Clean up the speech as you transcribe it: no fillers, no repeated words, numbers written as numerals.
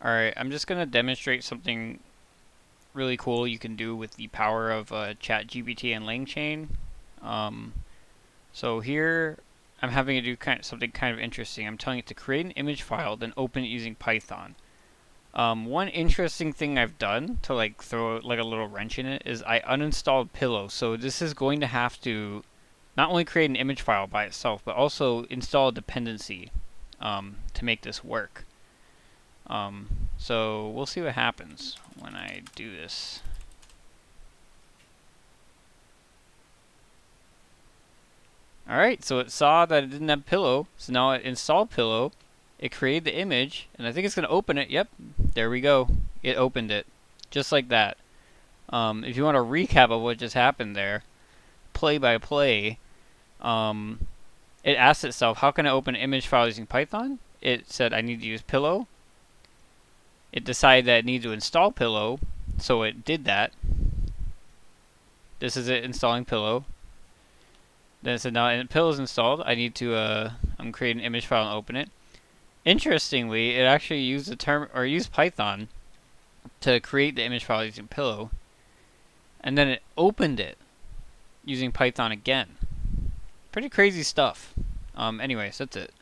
Alright, I'm just going to demonstrate something really cool you can do with the power of ChatGPT and Langchain. Um, so here, I'm having it do something kind of interesting. I'm telling it to create an image file, then open it using Python. One interesting thing I've done to like throw like a little wrench in it is I uninstalled Pillow. So this is going to have to not only create an image file by itself, but also install a dependency to make this work. So we'll see what happens when I do this. Alright, so it saw that it didn't have Pillow, so now it installed Pillow, it created the image, and I think it's going to open it. Yep, there we go. It opened it. Just like that. If you want a recap of what just happened there, play by play, it asked itself, how can I open an image file using Python? It said I need to use Pillow. It decided that it needed to install Pillow, so it did that. This is it installing Pillow. Then it said now Pillow is installed. I need to I'm creating an image file and open it. Interestingly, it actually used used Python to create the image file using Pillow, and then it opened it using Python again. Pretty crazy stuff. Anyways, that's it.